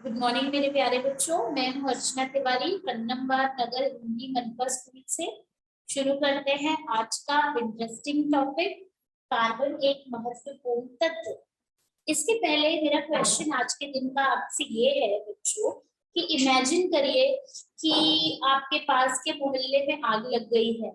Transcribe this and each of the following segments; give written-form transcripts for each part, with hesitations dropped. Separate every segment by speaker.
Speaker 1: Good morning मेरे प्यारे बच्चों, मैं हूँ अर्चना तिवारी, कन्नमवार नगर हिंदी मनपा स्कूल से। शुरू करते हैं आज का इंटरेस्टिंग टॉपिक, कार्बन एक महत्वपूर्ण तत्व। इसके पहले मेरा क्वेश्चन आज के दिन का आपसे ये है बच्चों कि इमेजिन करिए कि आपके पास के मोहल्ले में आग लग गई है।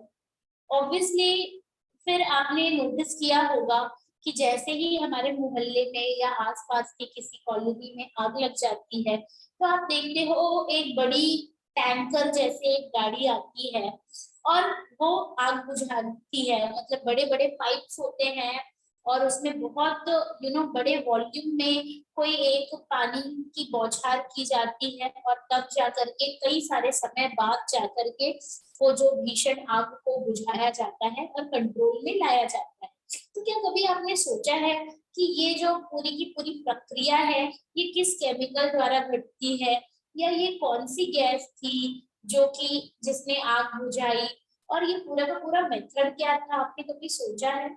Speaker 1: ऑब्वियसली फिर आपने नोटिस किया होगा कि जैसे ही हमारे मोहल्ले में या आसपास की किसी कॉलोनी में आग लग जाती है तो आप देखते हो एक बड़ी टैंकर जैसे एक गाड़ी आती है और वो आग बुझाती है। मतलब बड़े बड़े पाइप्स होते हैं और उसमें बहुत बड़े वॉल्यूम में कोई एक पानी की बौछार की जाती है और तब जाकर के कई सारे समय बाद जाकर के वो जो भीषण आग को बुझाया जाता है और कंट्रोल में लाया जाता है। तो क्या कभी आपने सोचा है कि ये जो पूरी की पूरी प्रक्रिया है ये किस केमिकल द्वारा घटती है, या ये कौन सी गैस थी जो कि जिसने आग बुझाई, और ये पूरा का पूरा मेथड क्या था, आपने कभी सोचा है?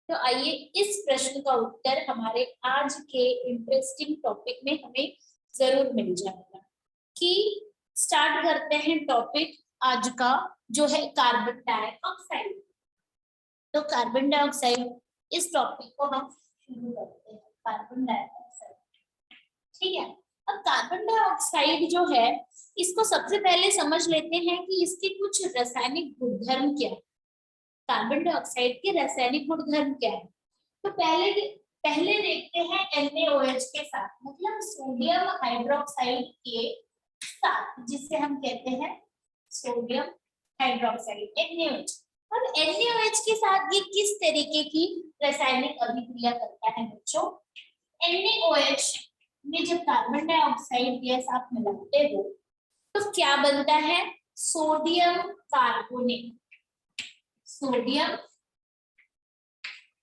Speaker 1: तो आइए इस प्रश्न का उत्तर हमारे आज के इंटरेस्टिंग टॉपिक में हमें जरूर मिल जाएगा। कि स्टार्ट करते हैं टॉपिक आज का, जो है कार्बन डाइऑक्साइड। तो कार्बन डाइऑक्साइड, इस टॉपिक को हम शुरू करते हैं। कार्बन डाइऑक्साइड, ठीक है। अब कार्बन डाइऑक्साइड जो है, इसको सबसे पहले समझ लेते हैं कि इसके कुछ रासायनिक गुणधर्म क्या है। कार्बन डाइऑक्साइड के रासायनिक गुणधर्म क्या है? तो पहले पहले देखते हैं NaOH के साथ, मतलब सोडियम हाइड्रोक्साइड के साथ, जिसे हम कहते हैं सोडियम हाइड्रोक्साइड NaOH। अब NaOH के साथ ये किस तरीके की रासायनिक अभिक्रिया करता है बच्चों? NaOH में जब कार्बन डाइऑक्साइड गैस आप मिलाते हो तो क्या बनता है? Sodium carbonate. Sodium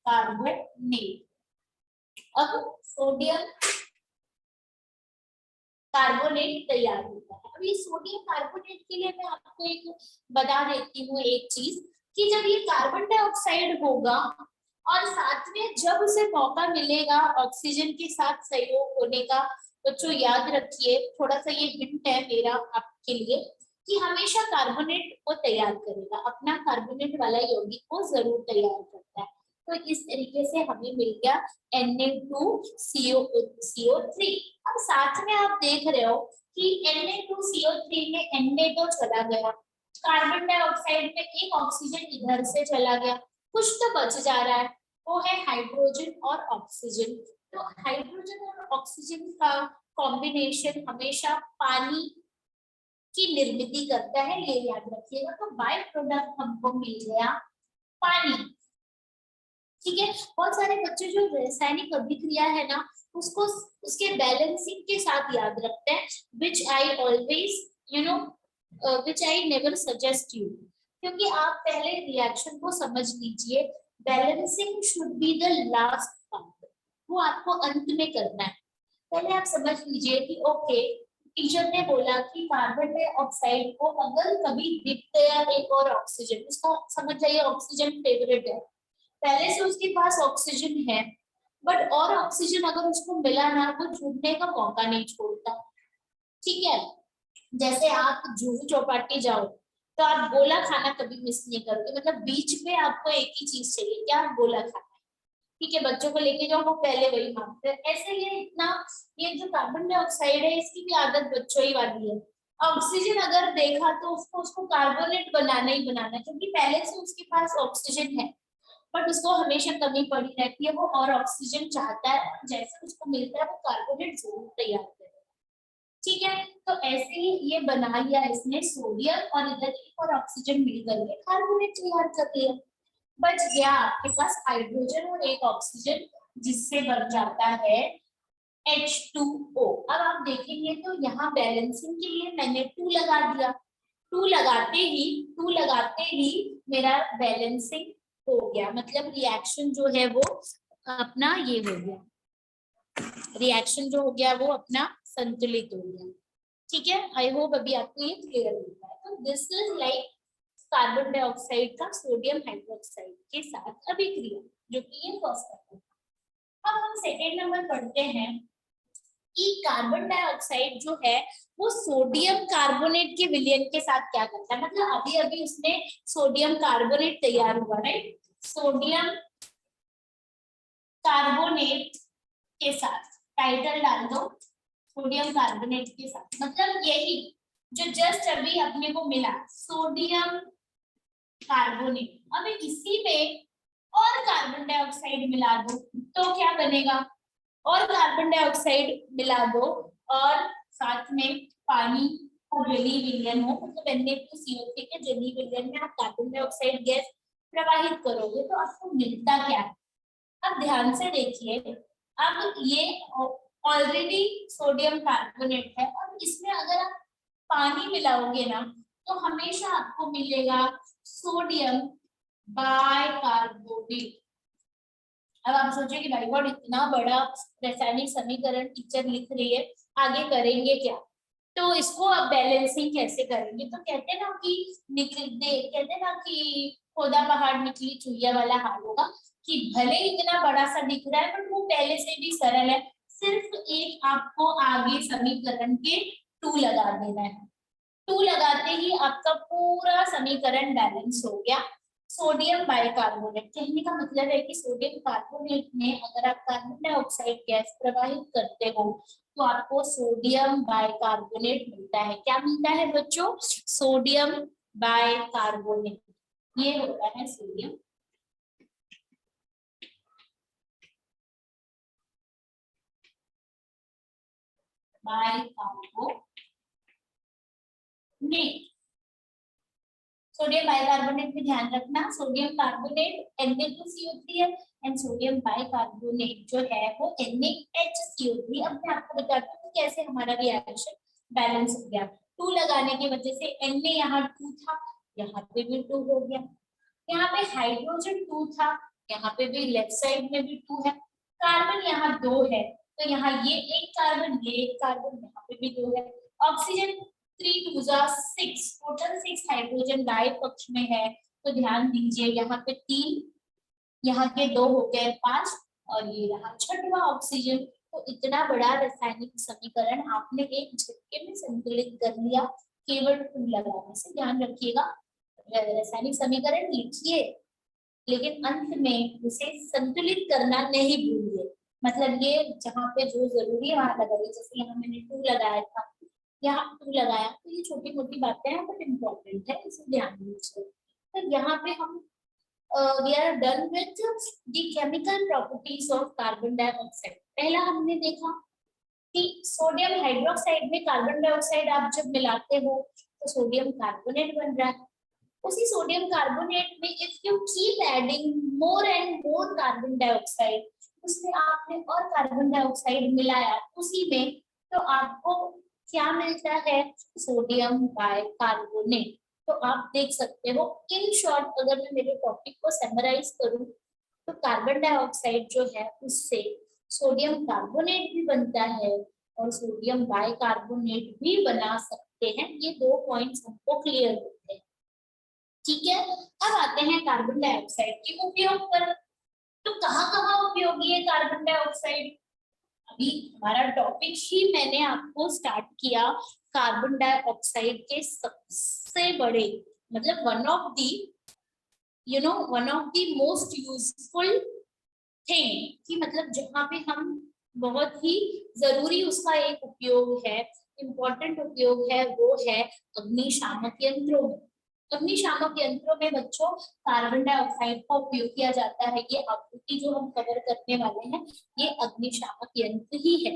Speaker 1: carbonate. अब सोडियम कार्बोनेट तैयार होता है। अब ये सोडियम कार्बोनेट के लिए मैं आपको एक बता देती हूँ एक चीज, कि जब ये कार्बन डाइऑक्साइड होगा और साथ में जब उसे मौका मिलेगा ऑक्सीजन के साथ सहयोग होने का, बच्चों याद रखिए, थोड़ा सा ये हिंट है मेरा आपके लिए, कि हमेशा कार्बोनेट को तैयार करेगा, अपना कार्बोनेट वाला यौगिक को जरूर तैयार करता है। तो इस तरीके से हमें मिल गया Na2CO3। अब साथ में आप देख रहे हो कि Na2CO3 में Na तो चला गया, कार्बन डाइऑक्साइड में एक ऑक्सीजन इधर से चला गया, कुछ तो बच जा रहा है, वो है हाइड्रोजन और ऑक्सीजन। तो हाइड्रोजन और ऑक्सीजन का कॉम्बिनेशन हमेशा पानी की निर्मित करता है, ये याद रखिएगा। तो बाय प्रोडक्ट हमको मिल गया पानी, ठीक है। बहुत सारे बच्चे जो रासायनिक अभिक्रिया है ना, उसको उसके बैलेंसिंग के साथ याद रखते हैं, which I always which I never suggest you, क्योंकि आप पहले रिएक्शन को समझ लीजिए। Balancing should be the last part, वो आपको अंत में करना है। पहले आप समझ लीजिए कि ओके, टीचर ने बोला कि कार्बन डाइऑक्साइड को अगर कभी दिख गया एक और ऑक्सीजन, उसको समझ जाइए ऑक्सीजन फेवरेट है, पहले से उसके पास ऑक्सीजन है, बट और ऑक्सीजन अगर उसको मिला ना, वो जुड़ने का मौका नहीं छोड़ता, ठीक है। जैसे आप जुहू चौपाटी जाओ तो आप गोला खाना कभी मिस नहीं करोगे, मतलब बीच में आपको एक ही चीज चाहिए, क्या? गोला खाना, ठीक है। बच्चों को लेके जाओ, वो पहले वही मांगते हैं। ऐसे ये इतना, ये जो कार्बन डाइऑक्साइड है इसकी भी आदत बच्चों ही वाली है। ऑक्सीजन अगर देखा तो उसको उसको कार्बोनेट बनाना ही बनाना है, क्योंकि पहले से उसके पास ऑक्सीजन है, बट उसको हमेशा कमी पड़ी रहती है, वो और ऑक्सीजन चाहता है, और जैसे उसको मिलता है वो कार्बोनेट जरूर तैयार करेगा, ठीक है। तो ऐसे ही ये बना लिया इसने सोडियम, और इधर एक और ऑक्सीजन मिल करके कार्बोनेट तैयार कर लिया। बच गया आपके पास हाइड्रोजन और एक ऑक्सीजन, जिससे बन जाता है H2O। अब आप देखेंगे तो यहाँ बैलेंसिंग के लिए मैंने 2 लगा दिया, 2 लगाते ही मेरा बैलेंसिंग हो गया, मतलब रिएक्शन जो है वो अपना ये हो गया, रिएक्शन जो हो गया वो अपना संतुलित हो गया, ठीक है। आई होप अभी आपको ये क्लियर हो गया है। तो this is like carbon dioxide का सोडियम हाइड्रोक्साइड के साथ अभिक्रिया, जो कि ये फर्स्ट है। अब हम सेकेंड नंबर पढ़ते हैं, कि कार्बन डाइऑक्साइड जो है वो सोडियम कार्बोनेट के विलयन के साथ क्या करता है, मतलब अभी अभी उसने सोडियम कार्बोनेट तैयार हुआ, राइट, सोडियम कार्बोनेट के साथ, टाइटल डाल दो सोडियम कार्बोनेट के साथ, मतलब यही जो जस्ट अभी अपने को मिला सोडियम कार्बोनेट, अब इसी में और कार्बन डाइऑक्साइड मिला दो तो क्या बनेगा, और कार्बन डाइऑक्साइड मिला दो और साथ में पानी का जलीय विलयन हो, मतलब Na2CO3 के जलीय विलयन में आप कार्बन डाइऑक्साइड गैस प्रवाहित करोगे तो आपको मिलता क्या है। अब ध्यान से देखिए, अब ये ऑलरेडी सोडियम कार्बोनेट है और इसमें अगर आप पानी मिलाओगे ना तो हमेशा आपको मिलेगा सोडियम बाइकार्बोनेट। अब आप सोचिए कि भाई गॉड इतना बड़ा रासायनिक समीकरण टीचर लिख रही है, आगे करेंगे क्या, तो इसको अब बैलेंसिंग कैसे करेंगे, तो कहते हैं ना कि कहते हैं ना कि खोदा पहाड़ निकली चुहिया वाला हाल होगा, कि भले इतना बड़ा सा दिख रहा है पर वो पहले से भी सरल है, सिर्फ एक आपको आगे समीकरण के 2 लगा देना है, 2 लगाते ही आपका पूरा समीकरण बैलेंस हो गया। सोडियम बाइकार्बोनेट कहने का मतलब है कि सोडियम कार्बोनेट में अगर आप कार्बन डाइऑक्साइड गैस प्रवाहित करते हो तो आपको सोडियम बाइकार्बोनेट मिलता है। क्या मिलता है बच्चों, सोडियम बाइकार्बोनेट, ये होता है सोडियम बाइकार्बोनेट। सोडियम बाइकार्बोनेट में ध्यान रखना, सोडियम कार्बोनेट Na2CO3 है एंड सोडियम बाइकार्बोनेट जो है वो NaHCO3। अब मैं आपको बताती हूँ कैसे हमारा रिएक्शन बैलेंस हो गया। 2 लगाने की वजह से Na यहाँ 2 था, यहाँ पे भी 2 हो गया, यहाँ पे हाइड्रोजन 2 था, यहाँ पे भी लेफ्ट साइड में भी 2 है, कार्बन यहाँ 2 है तो यहाँ ये एक कार्बन, ये एक कार्बन, यहाँ पे भी 2 है, ऑक्सीजन 3 2 6, टोटल 6 हाइड्रोजन दाएं पक्ष में है, तो ध्यान दीजिए यहाँ पे 3, यहाँ के 2 हो गए 5 और ये रहा छठवां ऑक्सीजन। तो इतना बड़ा रासायनिक समीकरण आपने एक झटके में संतुलित कर लिया केवल 2 लगाने से। ध्यान रखिएगा, रासायनिक समीकरण लिखिए लेकिन अंत में उसे संतुलित करना नहीं भूलिए, मतलब ये जहाँ पे जो जरूरी है वहां लगाइए, जैसे यहाँ मैंने 2 लगाया था, यहाँ 2 लगाया, तो ये छोटी मोटी बातें हैं बट इम्पोर्टेंट है, इसे ध्यान दीजिए। तो यहाँ पे हम we are done with the chemical properties of carbon dioxide. पहला हमने देखा कि सोडियम हाइड्रोक्साइड में कार्बन डाइऑक्साइड आप जब मिलाते हो तो सोडियम कार्बोनेट बन रहा है, उसी सोडियम कार्बोनेट में if you keep adding more and more carbon dioxide, उसमें आपने और कार्बन डाइऑक्साइड मिलाया उसी में, तो आपको क्या मिलता है, सोडियम बाइकार्बोनेट। तो आप देख सकते हो, इन शॉर्ट अगर मैं मेरे टॉपिक को समराइज करूं तो कार्बन डाइऑक्साइड जो है उससे सोडियम कार्बोनेट भी बनता है और सोडियम बाइकार्बोनेट भी बना सकते हैं। ये 2 पॉइंट्स हमको क्लियर होते हैं, ठीक है। अब आते हैं कार्बन डाइऑक्साइड के उपयोग पर। तो कहाँ कहाँ उपयोगी है कार्बन डाइऑक्साइड, अभी हमारा टॉपिक ही मैंने आपको स्टार्ट किया कार्बन डाइऑक्साइड के सबसे बड़े, मतलब one of the most useful thing, कि मतलब जहाँ पे हम बहुत ही जरूरी उसका एक उपयोग है, इम्पोर्टेंट उपयोग है, वो है अग्निशामक यंत्रों में। अग्निशामक यंत्रों में बच्चों कार्बन डाइऑक्साइड का उपयोग किया जाता है। ये आपूर्ति जो हम कवर करने वाले हैं ये अग्निशामक यंत्र ही है।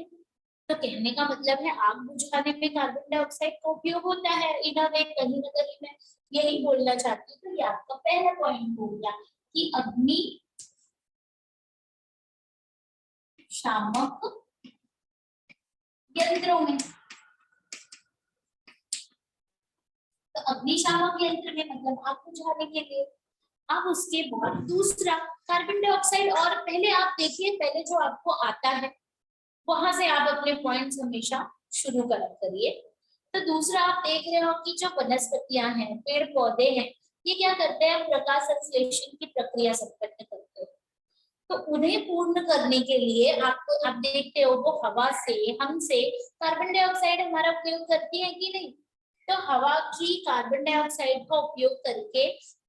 Speaker 1: तो कहने का मतलब है आग बुझाने में कार्बन डाइऑक्साइड का उपयोग होता है, इन वे कहीं ना कहीं मैं यही बोलना चाहती हूँ। तो ये आपका पहला पॉइंट हो गया कि अग्निशामक यंत्रों में, तो अग्निशामक यंत्र में मतलब आग बुझाने के लिए। अब उसके बाद दूसरा कार्बन डाइऑक्साइड, और पहले आप देखिए, पहले जो आपको आता है वहां से आप अपने पॉइंट्स हमेशा शुरू करिए। तो दूसरा आप देख रहे हो कि जो वनस्पतियां हैं, पेड़ पौधे हैं, ये क्या करते हैं, प्रकाश संश्लेषण की प्रक्रिया संपन्न करते हैं। तो उन्हें पूर्ण करने के लिए आपको, आप देखते हो वो हवा से, हमसे कार्बन डाइऑक्साइड हमारा उपयोग करती है कि नहीं। तो हवा की कार्बन डाइऑक्साइड का उपयोग करके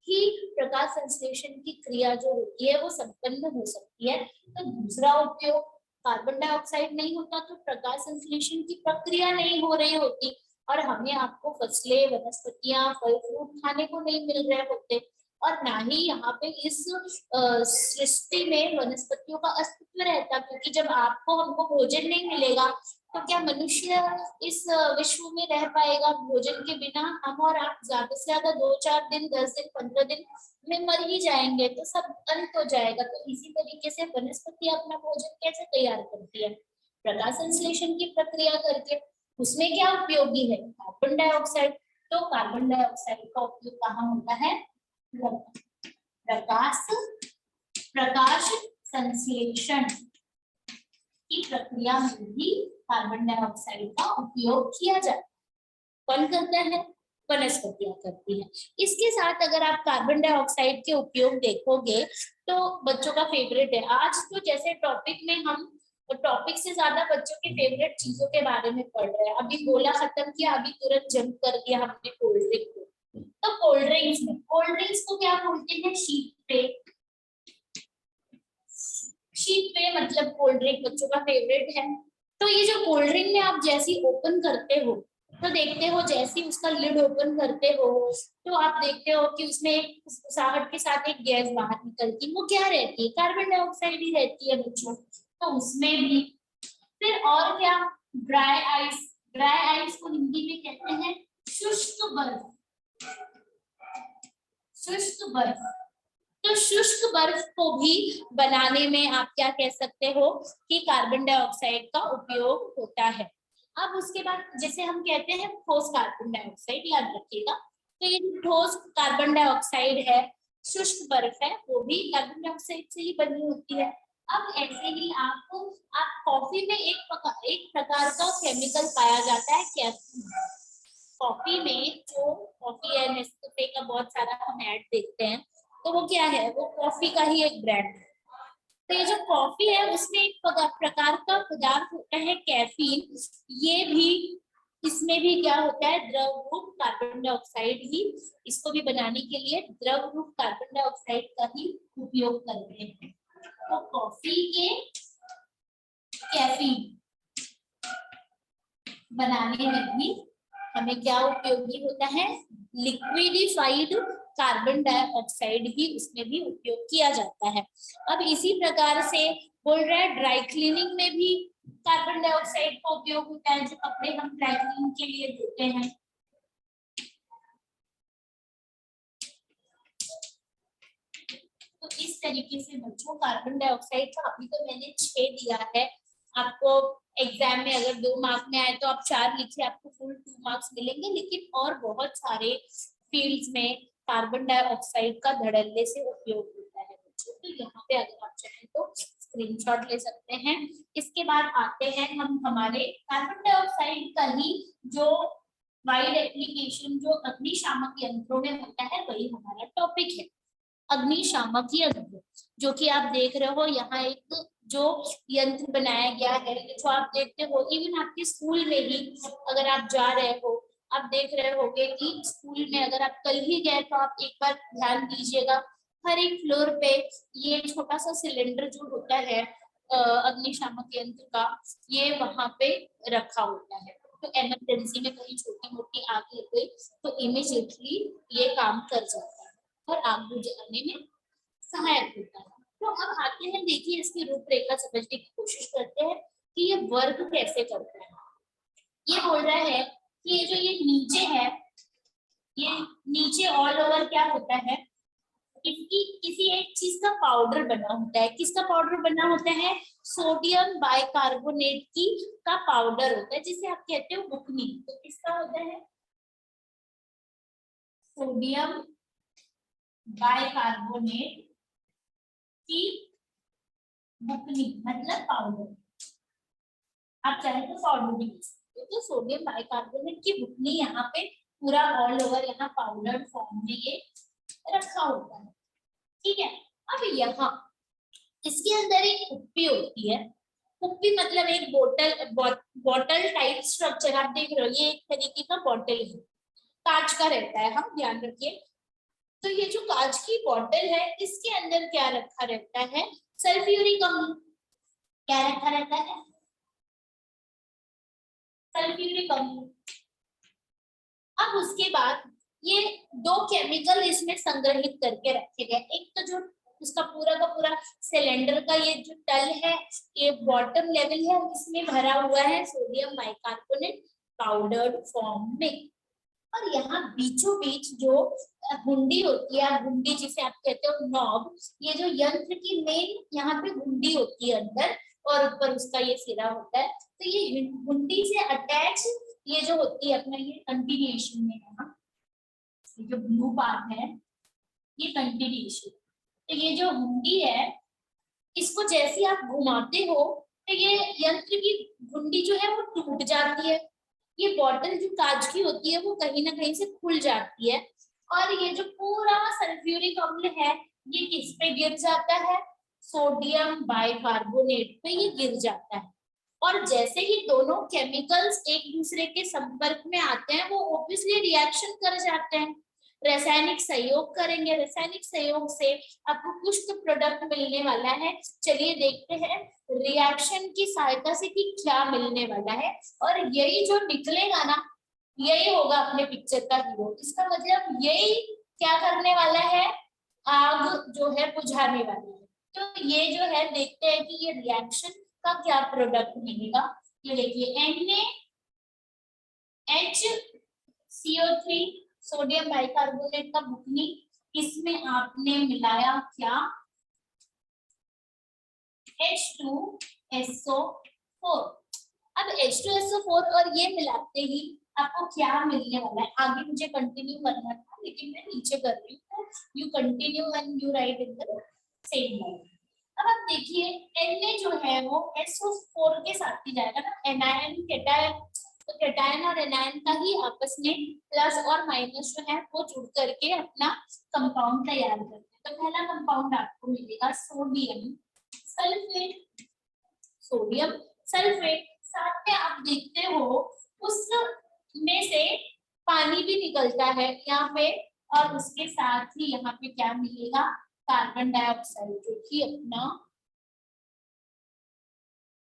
Speaker 1: ही प्रकाश संश्लेषण की क्रिया जो होती है वो संपन्न हो सकती है। तो दूसरा उपयोग, कार्बन डाइऑक्साइड नहीं होता तो प्रकाश संश्लेषण की प्रक्रिया नहीं हो रही होती और हमें आपको फसलें, वनस्पतियां, फल फ्रूट खाने को नहीं मिल रहे होते और ना ही यहाँ पे इस सृष्टि में वनस्पतियों का अस्तित्व रहता, क्योंकि जब आपको हमको भोजन नहीं मिलेगा तो क्या मनुष्य इस विश्व में रह पाएगा। भोजन के बिना हम और आप ज्यादा से ज्यादा 2-4 दिन, 10 दिन, 15 दिन में मर ही जाएंगे, तो सब अंत हो जाएगा। तो इसी तरीके से वनस्पति अपना भोजन कैसे तैयार करती है, प्रकाश संश्लेषण की प्रक्रिया करके। उसमें क्या उपयोगी है, कार्बन डाइऑक्साइड। तो कार्बन डाइऑक्साइड का उपयोग कहाँ होता है, प्रकाश प्रकाश संश्लेषण की प्रक्रिया में भी कार्बन डाइऑक्साइड का उपयोग किया जाता है। कौन करता है, वनस्पतियां करती है। इसके साथ अगर आप कार्बन डाइऑक्साइड के उपयोग देखोगे तो बच्चों का फेवरेट है आज तो, जैसे टॉपिक में हम टॉपिक से ज्यादा बच्चों के फेवरेट चीजों के बारे में पढ़ रहे हैं। अभी गोला खत्म किया, अभी तुरंत जंप कर दिया हमने कोल्ड ड्रिंक को। तो कोल्ड ड्रिंक्स में, कोल्ड ड्रिंक्स को क्या बोलते हैं, शीट पे। शीट पे मतलब कोल्ड ड्रिंक बच्चों का फेवरेट है। तो ये जो कोल्ड ड्रिंक में आप जैसी ओपन करते हो तो देखते हो, जैसी उसका लिड ओपन करते हो तो आप देखते हो कि उसमें एक फुसफुसाहट के साथ एक गैस बाहर निकलती है। वो क्या रहती है, कार्बन डाइऑक्साइड ही रहती है बच्चों। तो उसमें भी फिर और क्या, ड्राई आइस। ड्राई आइस को हिंदी में कहते हैं शुष्क बर्फ। शुष्क बर्फ। तो शुष्क बर्फ को भी बनाने में आप क्या कह सकते हो कि कार्बन डाइऑक्साइड का उपयोग होता है। अब उसके बाद जैसे हम कहते हैं ठोस कार्बन डाइऑक्साइड, याद रखिएगा। तो ये ठोस कार्बन डाइऑक्साइड है, शुष्क बर्फ है, वो भी कार्बन डाइऑक्साइड से ही बनी होती है। अब ऐसे ही आप कॉफी में एक प्रकार का केमिकल पाया जाता है कैफीन। कॉफी में जो कॉफी है, नेस्कैफे का बहुत सारा हम ऐड देखते हैं, तो वो क्या है, वो कॉफी का ही एक ब्रांड है। तो ये जो कॉफी है उसमें एक प्रकार का पदार्थ होता है कैफीन। ये भी, इसमें भी क्या होता है, द्रव रूप कार्बन डाइऑक्साइड ही, इसको भी बनाने के लिए द्रव रूप कार्बन डाइऑक्साइड का ही उपयोग करते हैं। तो कॉफी के कैफीन बनाने में भी हमें क्या उपयोगी होता है, लिक्विडिफाइड कार्बन डाइऑक्साइड भी उसमें भी उपयोग किया जाता है। अब इसी प्रकार से बोल रहा है ड्राई क्लीनिंग में भी कार्बन डाइऑक्साइड का उपयोग होता है, जो कपड़े हम ड्राई क्लीनिंग के लिए देते हैं। तो इस तरीके से बच्चों कार्बन डाइऑक्साइड का अभी तो मैंने 6 दिया है। आपको एग्जाम में अगर 2 मार्क में आए तो आप 4 लिखिए, आपको फुल 2 मार्क्स मिलेंगे। लेकिन और बहुत सारे फील्ड्स में कार्बन डाइऑक्साइड का धड़ल्ले से उपयोग होता है बच्चों। तो यहाँ पे अगर आप चाहें तो स्क्रीनशॉट ले सकते हैं। इसके बाद आते हैं हम हमारे कार्बन डाइऑक्साइड का ही जो वाइड एप्लीकेशन जो अग्निशामक यंत्रों में होता है, वही हमारा टॉपिक है, अग्निशामक यंत्र। जो कि आप देख रहे हो यहाँ एक जो यंत्र बनाया गया है, जो आप देखते हो इवन आपके स्कूल में ही अगर आप जा रहे हो, आप देख रहे होगे कि स्कूल में अगर आप कल ही गए तो आप एक बार ध्यान दीजिएगा, हर एक फ्लोर पे ये छोटा सा सिलेंडर जो होता है अग्निशामक यंत्र का, ये वहां पे रखा होता है। तो इमरजेंसी में कहीं छोटी मोटी आग लग गई तो इमीडिएटली ये काम कर जाता है और आग बुझाने में सहायक होता है। तो अब आते हैं, देखिए इसकी रूपरेखा समझने की कोशिश करते हैं कि ये वर्क कैसे करता है। ये बोल रहा है कि ये जो ये नीचे है, ये नीचे ऑल ओवर क्या होता है, इसकी किसी एक चीज का पाउडर बना होता है। किसका पाउडर बना होता है, सोडियम बाइकार्बोनेट की का पाउडर होता है, जिसे आप कहते हो बुकनी। तो किसका होता है, सोडियम बाइकार्बोनेट की बुकनी मतलब पाउडर, आप चाहे तो पाउडर भी ले सकते हो। तो सोडियम बाइकार्बोनेट की बुकनी यहाँ पे पूरा ऑल ओवर यहाँ पाउडर फॉर्म में ये रखा होता है, ठीक है। अब यहाँ इसके अंदर एक कुप्पी होती है। कुप्पी मतलब एक बॉटल टाइप स्ट्रक्चर, आप देख रहे हो ये एक तरीके का बॉटल है, कांच का रहता है, हम ध्यान रखिए। तो ये जो कांच की बॉटल है इसके अंदर क्या रखा रहता है, सल्फ्यूरिक अम्ल। क्या रखा रहता है, सल्फ्यूरिक अम्ल। अब उसके बाद ये दो केमिकल इसमें संग्रहित करके रखे गए। एक तो जो उसका पूरा का पूरा सिलेंडर का ये जो तल है, ये बॉटम लेवल है, इसमें भरा हुआ है सोडियम बाइकार्बोनेट पाउडर्ड फॉर्म में। और यहाँ बीचों बीच जो गुंडी होती है, गुंडी जिसे आप कहते हो नॉब, ये जो यंत्र की मेन यहाँ पे गुंडी होती है अंदर, और ऊपर उसका ये सिरा होता है। तो ये गुंडी से अटैच ये जो होती है अपना, ये कंटिन्यूएशन में है, जो ब्लू पार्ट है ये कंटिन्यूएशन। तो ये जो गुंडी है इसको जैसे आप घुमाते हो तो ये यंत्र की गुंडी जो है वो टूट जाती है। ये बॉटल जो कांच की होती है वो कहीं ना कहीं से खुल जाती है, और ये जो पूरा सल्फ्यूरिक अम्ल है ये किस पे गिर जाता है, सोडियम बाइकार्बोनेट पे ये गिर जाता है। और जैसे ही दोनों केमिकल्स एक दूसरे के संपर्क में आते हैं वो ऑब्वियसली रिएक्शन कर जाते हैं, रासायनिक सहयोग करेंगे। रासायनिक सहयोग से आपको कुछ तो प्रोडक्ट मिलने वाला है। चलिए देखते हैं रिएक्शन की सहायता से कि क्या मिलने वाला है, और यही जो निकलेगा ना यही होगा अपने पिक्चर का हीरो। इसका मतलब यही क्या करने वाला है, आग जो है बुझाने वाली है। तो ये जो है देखते हैं कि ये रिएक्शन का क्या प्रोडक्ट मिलेगा। ये देखिए NaHCO3 सोडियम बाइकार्बोनेट का बुकनी, इसमें आपने मिलाया क्या, H2SO4। अब H2SO4 और ये मिलाते ही आपको क्या मिलने वाला है, आगे मुझे कंटिन्यू करना था लेकिन मैं नीचे कर रही हूँ, you continue and you right in the same line. अब आप देखिए Na जो है वो SO4 के साथ ही जाएगा ना, एनायन कैटायन, तो कैटायन और एनायन का ही आपस में प्लस और माइनस जो है वो जुड़ करके अपना कंपाउंड तैयार करते हैं। तो पहला कंपाउंड आपको मिलेगा सोडियम सल्फेट, सोडियम सल्फेट। साथ में आप देखते हो उस में से पानी भी निकलता है यहाँ पे, और उसके साथ ही यहाँ पे क्या मिलेगा, कार्बन डाइऑक्साइड, जो कि अपना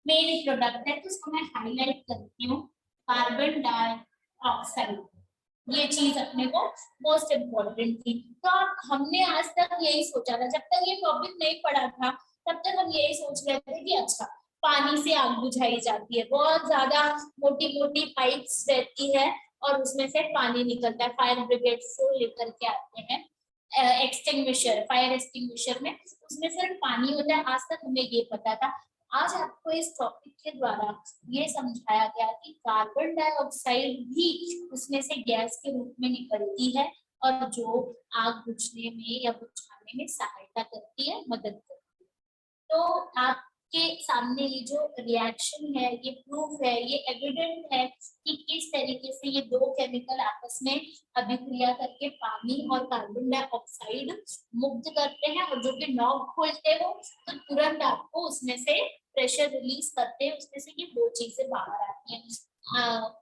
Speaker 1: मेन प्रोडक्ट है। तो इसको मैं हाईलाइट करती हूँ, कार्बन डाइऑक्साइड। ये चीज अपने को मोस्ट इम्पोर्टेंट थी। तो हमने आज तक यही सोचा था, जब तक ये टॉपिक नहीं पढ़ा था तब तक हम यही सोच रहे थे कि अच्छा पानी से आग बुझाई जाती है, बहुत ज्यादा मोटी मोटी पाइप्स रहती है और उसमें से पानी निकलता है, फायर ब्रिगेड से लेकर के आते हैं एक्सटिंग्विशर, फायर एक्सटिंग्विशर में उसमें सिर्फ पानी होता है। आज तक हमें ये पता था। आज आपको इस टॉपिक के द्वारा ये समझाया गया कि कार्बन डाइऑक्साइड भी उसमें से गैस के रूप में निकलती है, और जो आग बुझने में या बुझाने में सहायता करती है, मदद करती है। तो आपके सामने ये जो रिएक्शन है ये प्रूफ है, ये एविडेंट है कि किस तरीके से ये दो केमिकल आपस में अभिक्रिया करके पानी और कार्बन डाइऑक्साइड मुक्त करते हैं, और जो भी नॉब खोलते हो तो तुरंत आपको उसमें से प्रेशर रिलीज करते हैं, उसमें से ये दो चीजें बाहर आती हैं।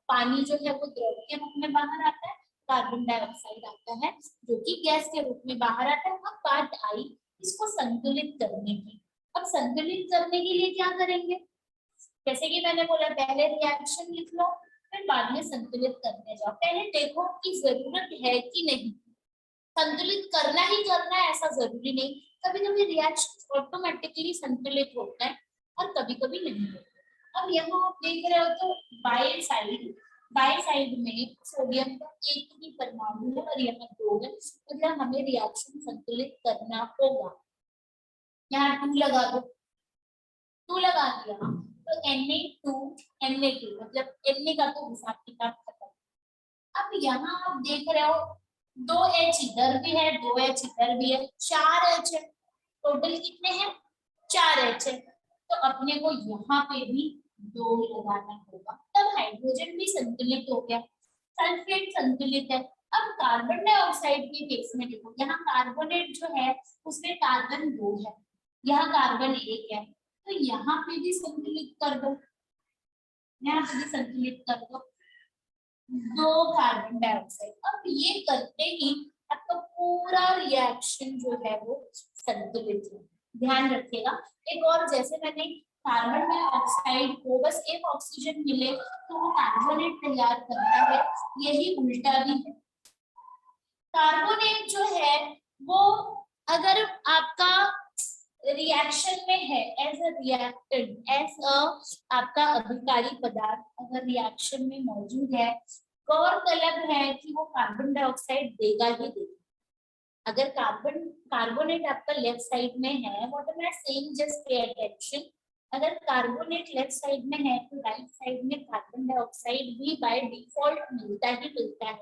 Speaker 1: पानी जो है वो द्रव के रूप में बाहर आता है, कार्बन डाइऑक्साइड आता है जो कि गैस के रूप में बाहर आता है। अब बात आई इसको संतुलित करने की। अब संतुलित करने के लिए क्या करेंगे, जैसे कि मैंने बोला पहले रिएक्शन लिख लो फिर बाद में संतुलित करने जाओ। पहले देखो कि जरूरत है कि नहीं, संतुलित करना ही करना है ऐसा जरूरी नहीं। कभी कभी रिएक्शन ऑटोमेटिकली संतुलित होता है और कभी कभी नहीं होता। अब यहाँ आप देख रहे हो तो बाई साइड में सोडियम का एक ही परमाणु है और यहाँ दो है, मतलब हमें रिएक्शन संतुलित करना होगा। यहाँ 2 लगा दो, 2 लगा दिया तो Na2 मतलब Na का तो हिसाब किताब खत्म। अब यहाँ आप देख रहे हो 2H इधर भी है, 2H इधर भी है, 4H है, टोटल कितने हैं 4H है। तो अपने को यहाँ पे भी 2 लगाना होगा, तब हाइड्रोजन भी संतुलित हो गया, सल्फेट संतुलित है। अब कार्बन डाइऑक्साइड के केस में देखो, यहाँ कार्बोनेट जो है उसमें कार्बन 2 है, यहाँ कार्बन 1 है, तो यहाँ पे भी संतुलित कर दो, यहाँ पे भी संतुलित कर दो 2 कार्बन डाइऑक्साइड। अब ये करते ही आपका पूरा रिएक्शन जो है वो संतुलित है। ध्यान रखिएगा। एक और, जैसे मैंने कार्बन डाइऑक्साइड को बस एक ऑक्सीजन मिले तो वो कार्बोनेट तैयार करता है, यही उल्टा भी है। कार्बोनेट जो है वो अगर आपका रिएक्शन में है as a reactant, as a आपका अभिकारी पदार्थ अगर रिएक्शन में मौजूद है, गौरतलब है कि वो कार्बन डाइऑक्साइड देगा ही देगा। अगर कार्बोनेट आपका लेफ्ट साइड में है, what am I saying, just pay attention. अगर कार्बोनेट लेफ्ट साइड में है तो राइट साइड में कार्बन डाइऑक्साइड भी बाय डिफॉल्ट मिलता ही मिलता है।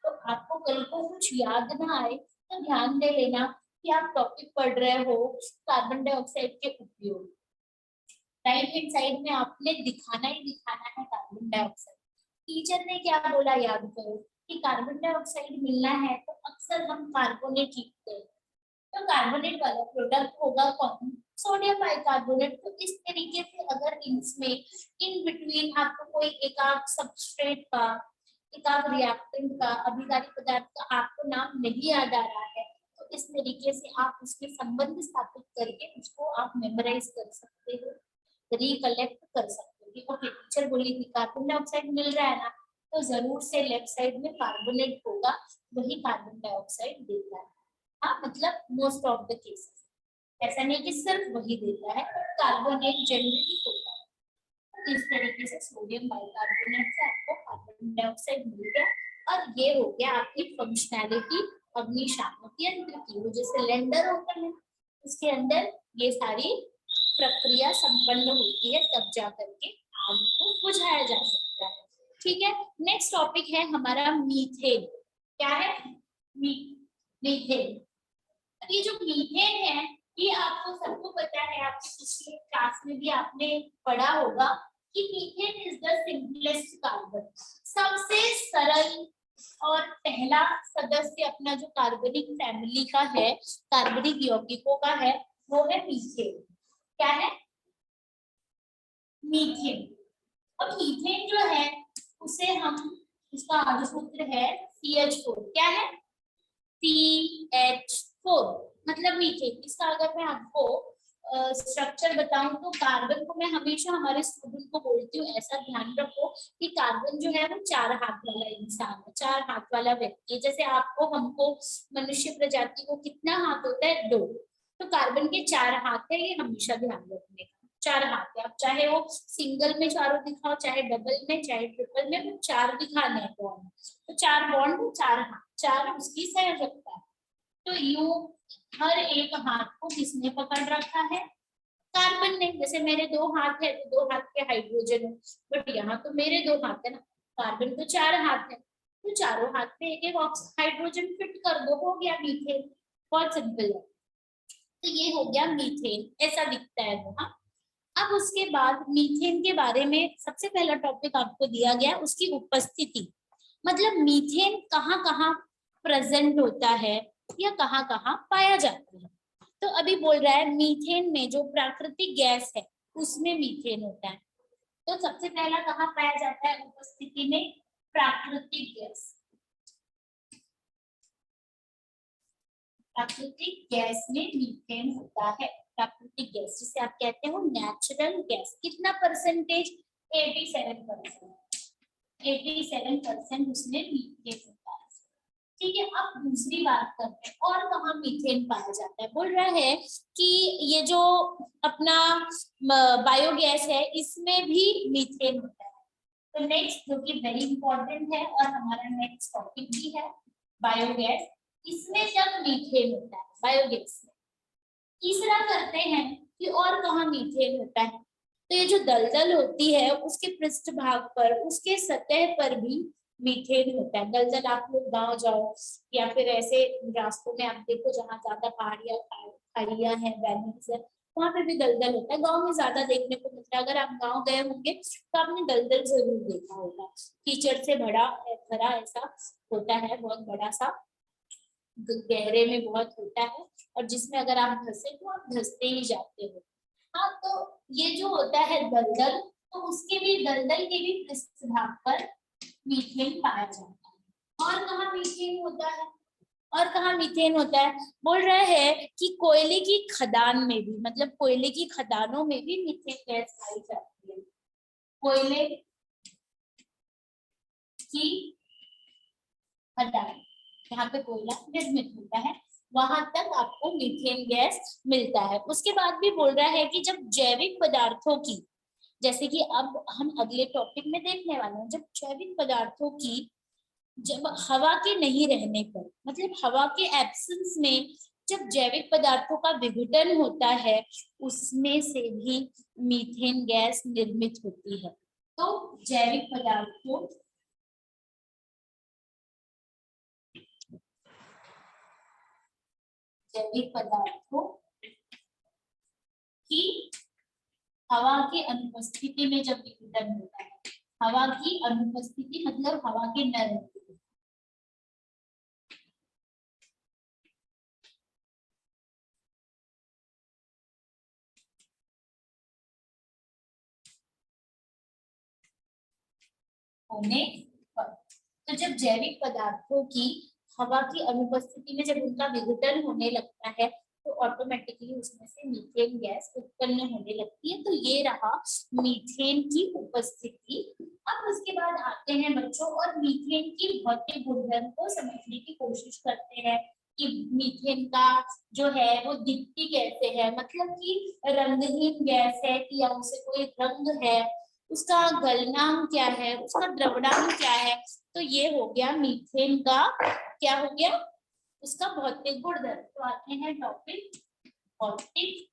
Speaker 1: तो आपको कल को कुछ याद ना आए तो ध्यान दे लेना कि आप टॉपिक पढ़ रहे हो कार्बन डाइऑक्साइड के उपयोग। राइट हैंड साइड में आपने दिखाना ही दिखाना है कार्बन डाइऑक्साइड। टीचर ने क्या बोला याद करो कि कार्बन डाइऑक्साइड मिलना है तो अक्सर हम कार्बोनेट लिखते हैं, तो कार्बोनेट वाला प्रोडक्ट होगा कौन, सोडियम बाइकार्बोनेट। तो इस तरीके से अगर इसमें इन बिटवीन आपको कोई एकाध सबस्ट्रेट का, एकाध रिएक्टेंट का, अभिकारी पदार्थ का आपको नाम नहीं याद आ रहा है, तो इस तरीके से आप उसके संबंध स्थापित करके उसको आप मेमोराइज कर सकते हो, रिकलेक्ट कर सकते हो। ओके, टीचर बोली थी कार्बन डाइऑक्साइड मिल रहा है ना, तो जरूर से लेफ्ट साइड में कार्बोनेट होगा, वही कार्बन डाइऑक्साइड देता है। हाँ, मतलब मोस्ट ऑफ द केसेस, ऐसा नहीं कि सिर्फ वही देता है, कार्बोनेट जनरली होता है। तो इस तरीके से सोडियम बाइकार्बोनेट से आपको कार्बन डाइऑक्साइड मिल गया, और ये हो गया आपकी फंक्शनैलिटी अग्निशामक यंत्र की। वो जो सिलेंडर होता है उसके अंदर ये सारी प्रक्रिया संपन्न होती है, तब जा करके आग को बुझाया जा सकता है। ठीक है, नेक्स्ट टॉपिक है हमारा मीथेन। क्या है? मीथेन। ये जो मीथेन है ये आपको सबको पता है, आपके पिछले क्लास में भी आपने पढ़ा होगा कि methane is the simplest carbon, सबसे सरल और पहला सदस्य अपना जो कार्बनिक फैमिली का है, कार्बनिक यौगिकों का है, वो है मीथेन। क्या है? मीथेन। अब मीथेन जो है उसे हम, इसका आगे सूत्र है CH4। क्या है? CH4 मतलब मीथेन। इसका अगर मैं आपको स्ट्रक्चर बताऊं तो कार्बन को मैं हमेशा हमारे स्टूडेंट को बोलती हूँ, ऐसा ध्यान रखो कि कार्बन जो है वो 4 हाथ वाला इंसान है, 4 हाथ वाला व्यक्ति। जैसे आपको, हमको, मनुष्य प्रजाति को कितना हाथ होता है? 2। तो कार्बन के 4 हाथ है, ये हमेशा ध्यान रखने का। 4 हाथ है, अब चाहे वो सिंगल में चारों दिखाओ, चाहे डबल में, चाहे ट्रिपल में, वो 4 दिखाने हैं बॉन्ड। तो 4 बॉन्ड, 4 हाथ, 4 उसकी संयोजकता है। तो यू हर एक हाथ को किसने पकड़ रखा है? कार्बन ने। जैसे मेरे 2 हाथ है तो 2 हाथ पे हाइड्रोजन है, बट यहाँ तो मेरे 2 हाथ है ना, कार्बन तो 4 हाथ है, तो चारों हाथ पे एक एक हाइड्रोजन फिट कर दो, हो गया मीथेन। बहुत सिंपल है। तो ये हो गया मीथेन, ऐसा दिखता है वो। हाँ, अब उसके बाद मीथेन के बारे में सबसे पहला टॉपिक आपको दिया गया उसकी उपस्थिति, मतलब मीथेन कहाँ कहाँ प्रेजेंट होता है या कहाँ कहाँ पाया जाता है। तो अभी बोल रहा है मीथेन में जो प्राकृतिक गैस है उसमें मीथेन होता है। तो सबसे पहला कहाँ पाया जाता है उपस्थिति में? प्राकृतिक गैस। प्राकृतिक गैस में मीथेन होता है। प्राकृतिक गैस जिसे आप कहते हो नेचुरल गैस। कितना परसेंटेज? 87%। 87% उसमें मीथेन होता है। ठीक है, अब दूसरी बात करते हैं और कहाँ मीथेन पाया जाता है। बोल रहा है कि ये जो अपना बायोगैस है इसमें भी मीथेन होता है। तो नेक्स्ट, जो कि वेरी इंपॉर्टेंट है और हमारा नेक्स्ट टॉपिक भी है, बायोगैस। इसमें जब मीथेन होता है बायोगैस में। तीसरा करते हैं कि और कहाँ मीथेन होता है। तो ये जो दलदल होती है उसके पृष्ठभाग पर, उसके सतह पर भी मीथेन होता है। दलदल आप लोग गांव जाओ या फिर ऐसे रास्तों में आप देखो जहाँ ज्यादा पहाड़ियां खाड़ियां हैं, वैलीज है, वहां पे भी दलदल होता है। गांव में ज्यादा देखने को मिलता है। अगर आप गांव गए होंगे तो आपने दलदल जरूर देखा होगा। कीचड़ से भरा ऐसा होता है, बहुत बड़ा सा गहरे में बहुत होता है और जिसमें अगर आप धंसे तो आप धंसते ही जाते हो। हाँ, तो ये जो होता है दलदल, तो उसके भी दलदल के भी पृष्ठभाग पर मीथेन पाया जाता है। और कहाँ मीथेन होता है? और कहाँ मीथेन होता है? बोल रहे हैं कि कोयले की खदान में भी, मतलब कोयले की खदानों में भी मीथेन गैस पाई जाती है। कोयले की खदान, जहाँ पे कोयला निर्मित होता है, वहां तक आपको मीथेन गैस मिलता है। उसके बाद भी बोल रहा है कि जब जैविक पदार्थों की, जैसे कि अब हम अगले टॉपिक में देखने वाले हैं, जब जैविक पदार्थों की, जब हवा के नहीं रहने पर, मतलब हवा के एब्सेंस में जब जैविक पदार्थों का विघटन होता है, उसमें से भी मीथेन गैस निर्मित होती है। तो जैविक पदार्थों की हवा के अनुपस्थिति में जब विघटन होता है, हवा की अनुपस्थिति मतलब हवा के न रहने, होने पर, तो जब जैविक पदार्थों की हवा की अनुपस्थिति में जब उनका विघटन होने लगता है, तो ऑटोमेटिकली उसमें से मीथेन गैस उत्पन्न होने लगती है। तो ये रहा मीथेन की उपस्थिति। अब उसके बाद आते हैं बच्चों और मीथेन की भौतिक गुणधर्म को समझने की कोशिश करते हैं कि मीथेन का जो है वो दिखती कैसे है, मतलब कि रंगहीन गैस है कि या उसे कोई रंग है, उसका गलनांक क्या है, उसका द्रवणांक क्या है। तो ये हो गया मीथेन का, क्या हो गया, उसका भौतिक गुणधर्म। तो आते हैं टॉपिक भौतिक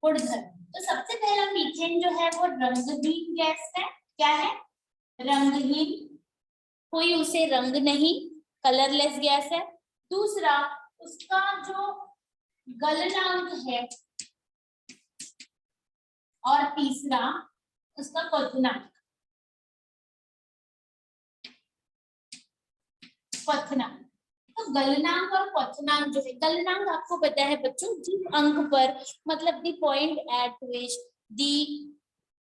Speaker 1: गुणधर्म। तो सबसे पहला मीथेन जो है वो रंगहीन गैस है। क्या है? रंगहीन, कोई उसे रंग नहीं, कलरलेस गैस है। दूसरा, उसका जो गलनांक है, और तीसरा उसका क्वथनांक। क्वथनांक, तो गलनांक और क्वथनांक जो है, गलनांक आपको पता है बच्चों, जिस अंक पर, मतलब the point at which the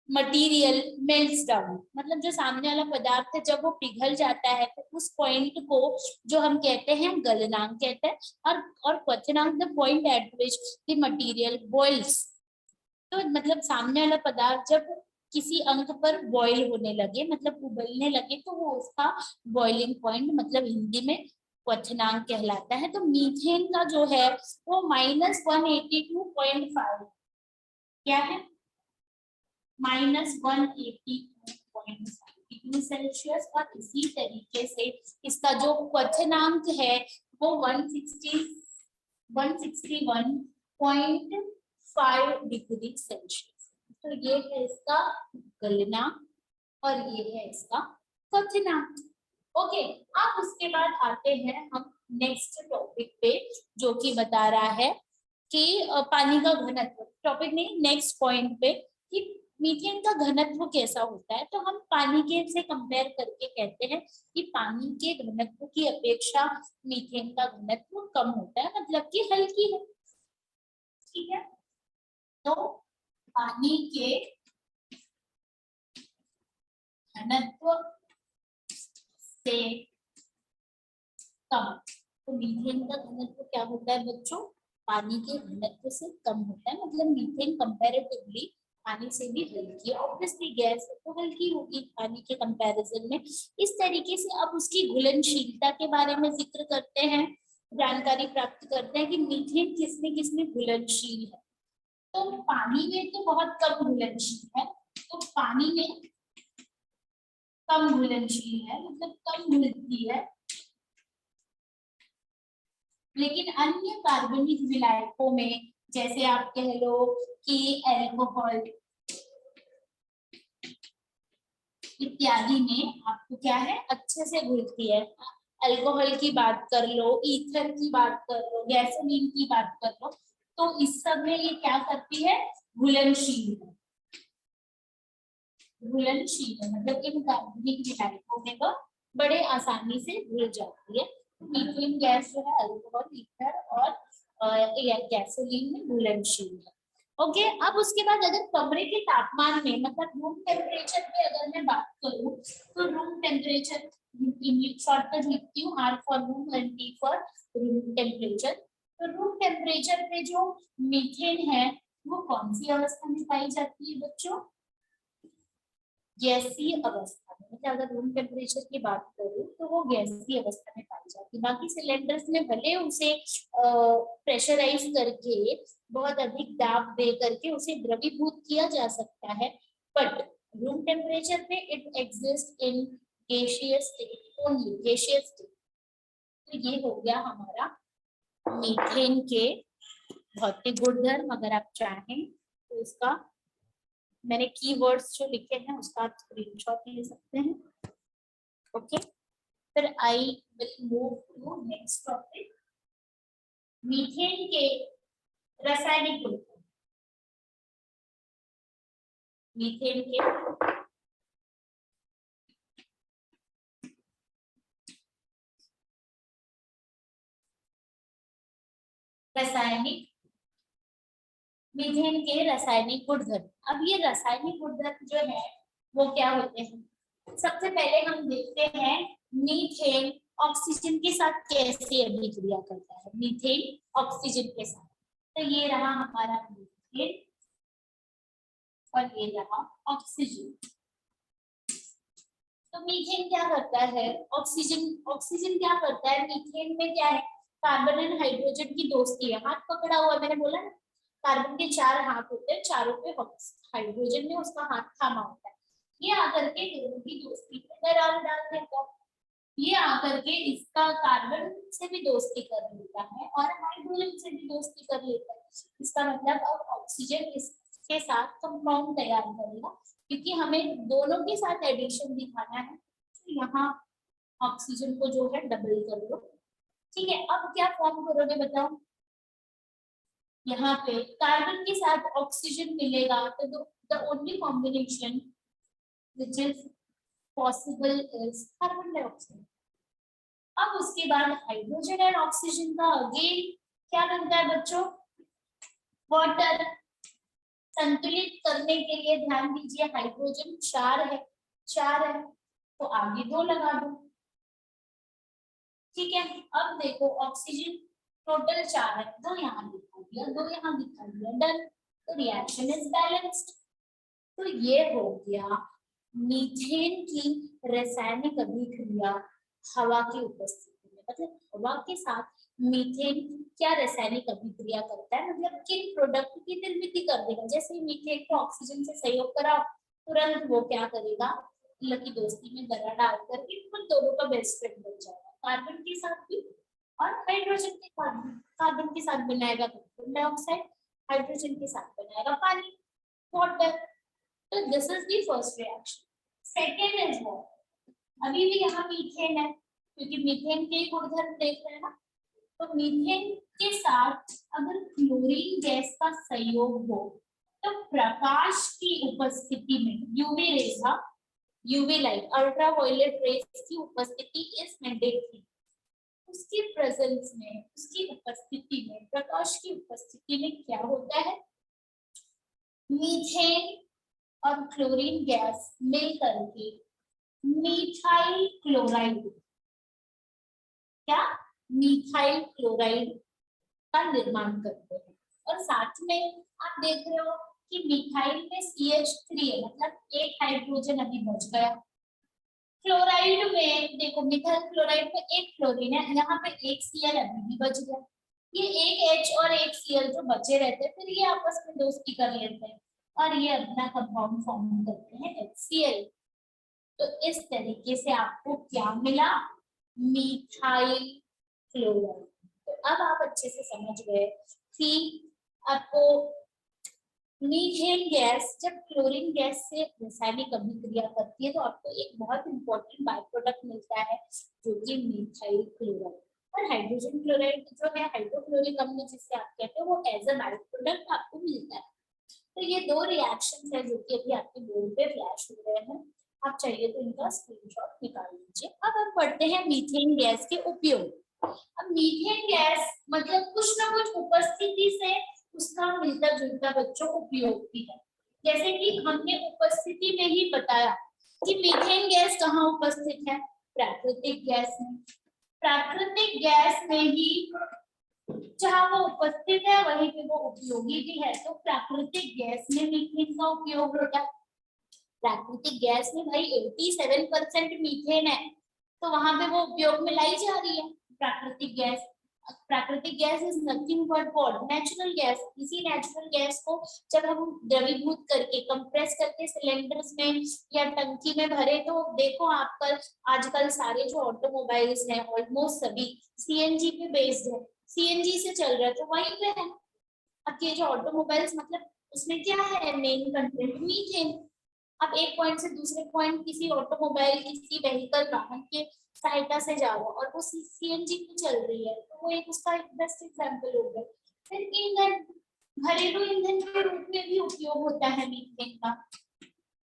Speaker 1: material melts down, मतलब जो सामने वाला पदार्थ है जब वो पिघल जाता है तो उस पॉइंट को जो हम कहते हैं गलनांक कहते हैं। और क्वथनांक the point at which the material boils, तो मतलब सामने वाला पदार्थ जब किसी अंक पर बॉईल होने लगे, मतलब उबलने लगे, तो वो उसका बॉइलिंग पॉइंट, मतलब हिंदी में क्वथनांक कहलाता है। तो मीथेन का जो है वो -182.5, क्या है, -182.5 डिग्री सेल्सियस। और इसी तरीके से इसका जो क्वथनांक है वो 161.5 डिग्री सेल्सियस। तो ये है इसका गलनांक और ये है इसका क्वथनांक। ओके, अब उसके बाद आते हैं हम नेक्स्ट टॉपिक पे, जो कि बता रहा है कि पानी का घनत्व। टॉपिक नहीं, नेक्स्ट पॉइंट पे, कि मीथेन का घनत्व कैसा होता है। तो हम पानी के से कंपेयर करके कहते हैं कि पानी के घनत्व की अपेक्षा मीथेन का घनत्व कम होता है, मतलब कि हल्की है। ठीक है, तो पानी के घनत्व से कम, तो मीथेन का घनत्व क्या होता है बच्चों, पानी के घनत्व से कम होता है, मतलब मीथेन कंपैरेटिवली पानी से भी हल्की है। ऑब्वियसली गैस है तो हल्की होगी पानी के कंपैरिजन में। इस तरीके से अब उसकी घुलनशीलता के बारे में जिक्र करते हैं, जानकारी प्राप्त करते हैं कि मीथेन किसमें घुलनशील है। तो पानी में तो बहुत कम घुलनशील है, तो पानी में कम घुलनशील है, मतलब कम घुलती है। लेकिन अन्य कार्बनिक विलायकों में, जैसे आप कह लो कि एल्कोहल इत्यादि में आपको क्या है, अच्छे से घुलती है। अल्कोहल की बात कर लो, ईथर की बात कर लो, गैसोलीन की बात कर लो, तो इस सब में ये क्या करती है, घुलनशील है। घुलनशील है, मतलब इन कार्बनिक विलायकों में वह बड़े आसानी से घुल जाती है। मीथेन गैस जो है अल्कोहल, ईथर और गैसोलीन में घुलनशील है। ओके, अब उसके बाद अगर कमरे के तापमान में, मतलब रूम टेम्परेचर पे अगर मैं बात करूं, तो रूम टेम्परेचर शॉर्टकट लिखती हूँ, R for room and T for room temperature. तो रूम टेम्परेचर पे जो मीथेन है वो कौन सी अवस्था में पाई जाती है बच्चों? गैसीय अवस्था में। मतलब अगर रूम टेम्परेचर की बात करूं तो वो गैसीय अवस्था में पाई जाती है। बाकी सिलेंडर्स में भले उसे प्रेशराइज करके बहुत अधिक दाब दे करके उसे द्रवीभूत किया जा सकता है, बट रूम टेम्परेचर पे it exist in gaseous state only, gaseous state. तो ये हो गया हमारा मीथेन के भौतिक गुणधर्म। अगर आप चाहें तो इसका मैंने कीवर्ड्स जो लिखे हैं उसका आप स्क्रीनशॉट ले सकते हैं। ओके, फिर I will move to next topic, methane के रासायनिक गुणधर्म। मीथेन के रासायनिक, मीथेन के रासायनिक गुणधर्म। अब ये रासायनिक गुणधर्म जो है वो क्या होते हैं? सबसे पहले हम देखते हैं मीथेन ऑक्सीजन के साथ कैसे अभिक्रिया करता है। मीथेन ऑक्सीजन के साथ, तो ये रहा हमारा मीथेन और ये रहा ऑक्सीजन। तो मीथेन क्या करता है? ऑक्सीजन क्या करता है? मीथेन में क्या है? कार्बन एंड हाइड्रोजन की दोस्ती है, हाथ पकड़ा हुआ, मैंने बोला ना, कार्बन के 4 हाथ होते हैं, चारों पे हाइड्रोजन में उसका हाथ थामा होता है। ये आकर के दोनों की दोस्ती पे दरार डाल देता है। ये आकर के इसका कार्बन से भी दोस्ती कर लेता है और हाइड्रोजन से भी दोस्ती कर लेता है। इसका मतलब अब ऑक्सीजन इसके साथ कंपाउंड तैयार करेगा, क्योंकि हमें दोनों के साथ एडिशन दिखाना है। तो यहाँ ऑक्सीजन को जो है डबल कर लो। ठीक है, अब क्या फॉर्म करोगे बताओ? यहाँ पे कार्बन के साथ ऑक्सीजन मिलेगा तो the only combination which is possible is carbon dioxide. अब उसके बाद हाइड्रोजन और ऑक्सीजन का अगेन क्या बनता है बच्चों? वाटर। संतुलित करने के लिए ध्यान दीजिए, हाइड्रोजन 4 है तो आगे 2 लगा दो। ठीक है, अब देखो ऑक्सीजन टोटल 4 है, 2 यहाँ दिखा दिया, 2 यहाँ दिखा दिया, डन। तो रिएक्शन इज बैलेंस्ड। तो ये हो गया मीथेन की रासायनिक अभिक्रिया हवा की उपस्थिति में। मतलब हवा के साथ मीथेन क्या रासायनिक अभिक्रिया करता है, मतलब किन प्रोडक्ट की निर्मित कर देगा। जैसे ही मीथेन को ऑक्सीजन से सहयोग कराओ, तुरंत वो क्या करेगा? लकी दोस्ती में दरार डाल करके उन दोनों का बेस्ट फ्रेंड बन जाएगा, कार्बन के साथ भी और हाइड्रोजन के साथ भी। कार्बन के साथ बनाएगा कार्बन डाइऑक्साइड, हाइड्रोजन के साथ बनाएगा पानी, वाटर। तो this is the first reaction. Second is what? अभी भी यहाँ मीथेन है, क्योंकि मीथेन के गुणधर्म देख रहे हैं ना। तो मीथेन के साथ अगर क्लोरीन गैस का संयोग हो तो प्रकाश की उपस्थिति में UV rays, UV light, ultraviolet rays की उपस्थिति इज मैंडेटरी। उसकी प्रेजेंस में, उसकी उपस्थिति में, प्रकाश की उपस्थिति में क्या होता है? मीथेन और क्लोरीन गैस मिल करके मीथाइल क्लोराइड, क्या? मीथाइल क्लोराइड का निर्माण करते हैं। और साथ में आप देख रहे हो कि मिथाइल में CH3 है, मतलब एक हाइड्रोजन अभी बच गया। क्लोराइड में देखो, मिथाइल क्लोराइड में एक क्लोरीन है, यहाँ पे एक Cl अभी भी बच गया। ये एक H और एक Cl जो बचे रहते हैं, फिर ये आपस में दोस्ती कर लेते हैं और ये अपना कंपाउंड फॉर्म करते हैं HCl। तो इस तरीके से आपको क्या मिला? Methyl chloride. तो अब आप अच्छे से समझ गए कि आपको मीथेन गैस जब क्लोरीन गैस से रासायनिक अभिक्रिया करती है तो आपको एक बहुत इंपॉर्टेंट बाय प्रोडक्ट मिलता है, जो कि मिथाइल क्लोराइड। और हाइड्रोजन क्लोराइड जो है, हाइड्रोक्लोरिक अम्ल जिससे आप कहते हो, वो एज अ बाय प्रोडक्ट आपको मिलता है। तो ये दो रिएक्शन है जो कि अभी आपके बोर्ड पे फ्लैश हो रहे हैं, आप चाहिए तो इनका स्क्रीनशॉट निकाल लीजिए। अब हम पढ़ते हैं मीथेन गैस के उपयोग। अब मीथेन गैस मतलब कुछ ना कुछ उपस्थिति से उसका मिलता जुलता बच्चों उपयोग भी है। जैसे कि हमने उपस्थिति में ही बताया कि मीथेन गैस कहाँ उपस्थित है, प्राकृतिक गैस में। प्राकृतिक गैस में ही जहाँ वो उपस्थित है वहीं पे वो उपयोगी भी है। तो प्राकृतिक गैस में मीथेन का उपयोग होता है। प्राकृतिक गैस में भाई 87% मीथेन है, तो वहां पे वो उपयोग में लाई जा रही है प्राकृतिक गैस। प्राकृतिक gas is nothing but what, natural gas. इसी नेचुरल गैस को जब हम द्रवीभूत करके कंप्रेस करके सिलेंडर्स में या टंकी में भरे, तो देखो आपका आजकल सारे जो ऑटोमोबाइल्स हैं ऑलमोस्ट सभी सीएनजी पे बेस्ड है, सीएनजी से चल रहा है, तो वहीं पे है। अब ये जो ऑटोमोबाइल्स मतलब उसमें क्या है, मेन कंटेंट मीथेन। अब एक पॉइंट से दूसरे पॉइंट किसी ऑटोमोबाइल किसी व्हीकल वाहन के सहायता से जा रहा हो और वो सीएनजी पे चल रही है, तो वो एक उसका बेस्ट एग्जांपल हो गया। फिर ईंधन, घरेलू ईंधन के रूप में भी उपयोग होता है मीथेन का।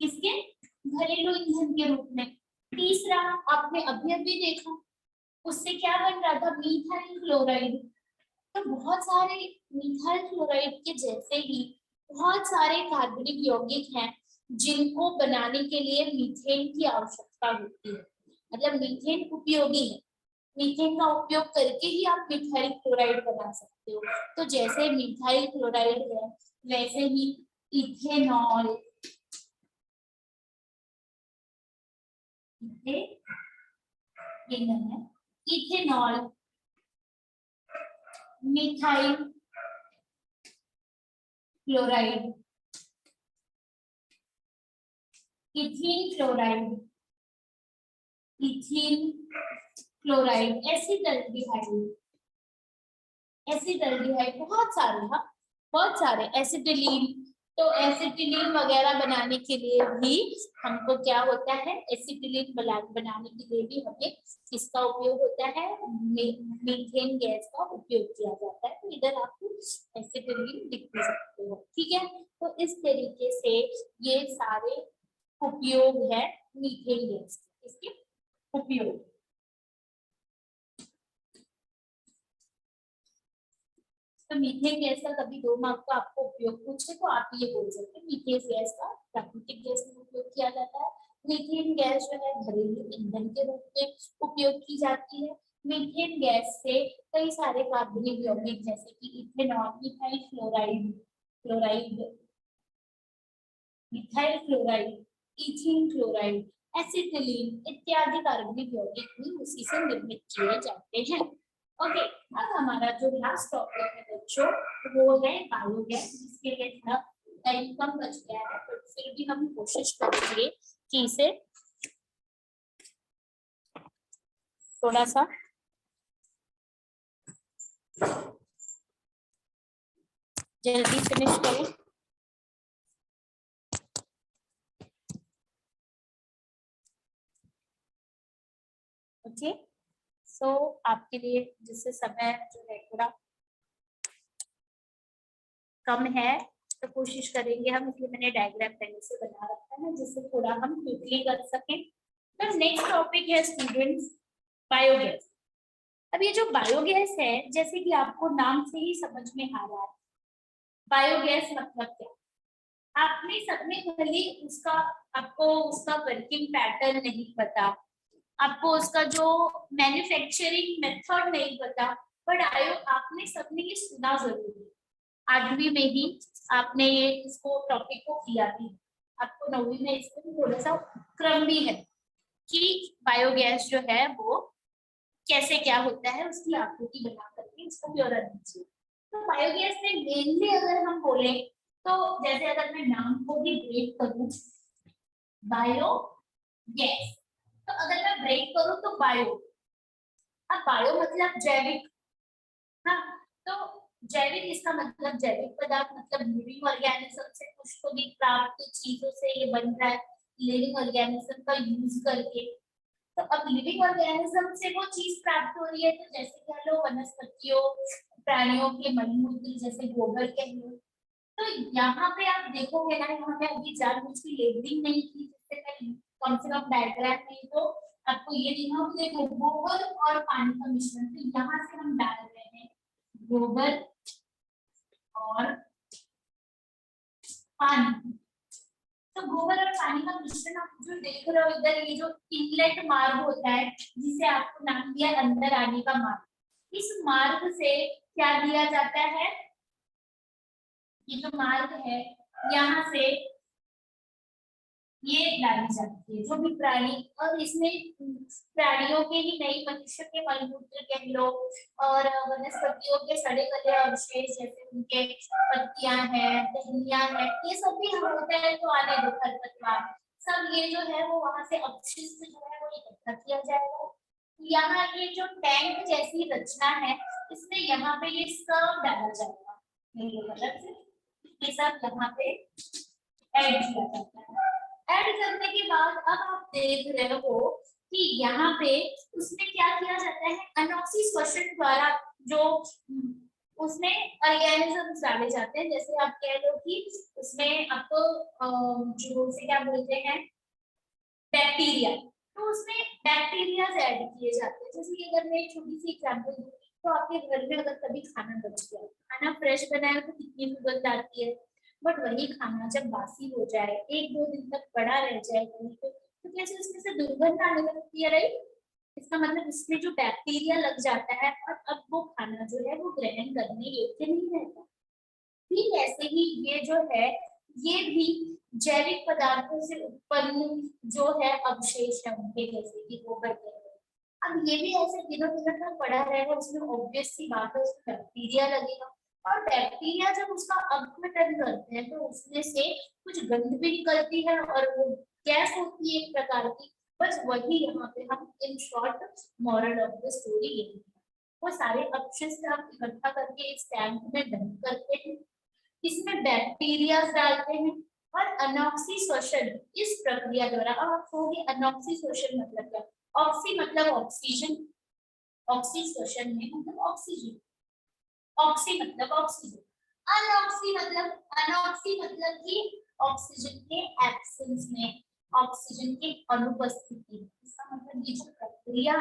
Speaker 1: किसके, घरेलू ईंधन के रूप में। तीसरा आपने अभी अभी देखा, उससे क्या बन रहा था, मीथाइल क्लोराइड। तो बहुत सारे मीथाइल क्लोराइड के जैसे ही बहुत सारे कार्बनिक यौगिक हैं जिनको बनाने के लिए मीथेन की आवश्यकता होती है। मतलब मीथेन उपयोगी है, मीथेन का उपयोग करके ही आप मिथाइल क्लोराइड बना सकते हो। तो जैसे मिथाइल क्लोराइड है वैसे ही ethanol, ethanol, methyl chloride, ethene chloride, ethene chloride, acetaldehyde, acetaldehyde, बहुत सारे, हाँ बहुत सारे, एसिटिलीन। तो एसिटिलीन वगैरह बनाने के लिए भी हमको क्या होता है, एसिटिलीन बनाने के लिए भी हमें किसका उपयोग होता है, मीथेन गैस का उपयोग किया जाता है। तो इधर आप एसिटिलीन लिख भी सकते हो, ठीक है। तो इस तरीके से ये सारे उपयोग है मीथेन गैस, इसके उपयोग। तो मीथेन गैस का कभी 2 मार्क का आपको उपयोग पूछे तो आप ये बोल सकते हैं मीथेन गैस का प्राकृतिक गैस में उपयोग किया जाता है। मीथेन गैस जो है घरेलू ईंधन के रूप में उपयोग की जाती है। मीथेन गैस से कई सारे कार्बनिक यौगिक जैसे कि ethanol, methyl chloride, methyl chloride, ethene chloride, acetylene इत्यादि कार्बनिक यौगिक भी उसी से निर्मित किए जाते हैं। ओके, अब हमारा जो लास्ट टॉपिक है बच्चों वो है बायोगैस, जिसके लिए थोड़ा टाइम कम बच गया है, पर फिर भी हम कोशिश करेंगे कि इसे थोड़ा सा जल्दी फिनिश करें। ओके, सो आपके लिए जिससे समय जो है थोड़ा कम है तो कोशिश करेंगे हम, इसलिए मैंने डायग्राम पहले से बना रखा है जिससे थोड़ा हम क्विकली कर सकें। तो नेक्स्ट टॉपिक है स्टूडेंट्स बायोगैस। अब ये जो बायोगैस है जैसे कि आपको नाम से ही समझ में आ रहा है, बायोगैस मतलब क्या, आपने सबने भले उसका आपको उसका वर्किंग पैटर्न नहीं पता, आपको उसका जो मैन्युफैक्चरिंग मेथड नहीं पता, बट आपने सबने ये सुना जरूर है। 8वीं में ही आपने ये इसको टॉपिक को किया भी, आपको 9वीं में इसको भी थोड़ा सा क्रम भी है कि बायोगैस जो है वो कैसे क्या होता है, उसकी आकृति बना करके इसको ब्यौरा दीजिए। तो बायोगैस में मेनली अगर हम बोले तो जैसे अगर मैं नाम को भी ब्रेक करूं, बायोगैस, तो अगर मैं ब्रेक करूं तो बायो, अब बायो मतलब जैविक, हाँ तो जैविक इसका मतलब जैविक पदार्थ, मतलब लिविंग ऑर्गेनिज्म से कुछ तो भी प्राप्त चीजों से ये बन रहा है, लिविंग ऑर्गेनिज्म का यूज करके। तो अब लिविंग ऑर्गेनिज्म से वो चीज प्राप्त हो रही है, तो जैसे कह लो वनस्पतियों प्राणियों के मलमूत्र जैसे गोबर कह लो, तो यहाँ पे आप देखोगे ना, यहाँ पे अभी जानबूझ की लेबलिंग नहीं की, जिससे कम से कम डायग्राम में तो आपको ये दिखा कि देखो गोबर और पानी का मिश्रण, तो यहाँ से हम डाल रहे हैं गोबर और पानी। तो गोबर और पानी का मिश्रण आप जो देख रहे हो इधर, ये जो इनलेट मार्ग होता है जिसे आपको नाम दिया अंदर आने का मार्ग, इस मार्ग से क्या दिया जाता है, ये जो मार्ग है यहाँ से ये डाली जाती है जो भी प्राणी, और इसमें प्राणियों के ही नहीं, मनुष्य के मलमूत्र कह लो और वनस्पतियों के सड़े गले अवशेष जैसे उनके पत्तियां हैं, टहनियां हैं, ये सब भी होता है तो आने दो, खरपतवार सब ये जो है वो वहां से अपशिष्ट जो है वो इकट्ठा किया जाएगा। यहाँ ये जो टैंक जैसी रचना है इसमें यहाँ पे ये सब डाला जाएगा, ये सब यहाँ पे ऐड किया जाता है। ऐड करने के बाद अब आप देख रहे हो कि यहाँ पे उसमें क्या किया जाता है, अनॉक्सी श्वसन द्वारा जो उसमें ऑर्गेनिजम्स डाले जाते हैं, जैसे आप कह लो कि उसमें आपको जो उसे क्या बोलते हैं, बैक्टीरिया, तो उसमें बैक्टीरिया ऐड किए जाते हैं। जैसे कि अगर मैं एक छोटी सी एग्जांपल दूं, तो आपके घर में अगर कभी खाना बच गया, खाना फ्रेश बनाया तो कितनी सुगंध आती है, बट वही खाना जब बासी हो जाए, एक दो दिन तक पड़ा रह जाए तो कैसे उसमें से दुर्गंध आने लगती है, राइट। इसका मतलब इसमें जो बैक्टीरिया लग जाता है और अब वो खाना जो है वो ग्रहण करने योग्य नहीं रहता। ठीक ऐसे ही ये जो है ये भी जैविक पदार्थों से उत्पन्न जो है अवशेष है उनके, जैसे कि गोबर के। अब ये भी ऐसे दिनों दिनों तक पड़ा रहेगा, उसमें ऑब्वियस सी बात है उसमें बैक्टीरिया लगेगा, और बैक्टीरिया जब उसका अपघटन करते हैं तो उसमें से कुछ गंध भी निकलती है और वो गैस होती है एक प्रकार की। बस वही यहाँ पे हम in short moral of the story यही है, वो सारे अपशिष्ट हम इकट्ठा करके इस टैंक में डंप करते हैं, इसमें बैक्टीरिया डालते हैं और अनॉक्सी श्वसन इस प्रक्रिया द्वारा। अब आप कहोगे अनॉक्सी श्वसन मतलब क्या, ऑक्सी मतलब ऑक्सीजन, ऑक्सी श्वसन में मतलब ऑक्सीजन, ऑक्सी मतलब ऑक्सीजन, अनॉक्सी मतलब कि ऑक्सीजन के एब्सेंस में, ऑक्सीजन की अनुपस्थिति में। इसका मतलब ये जो प्रक्रिया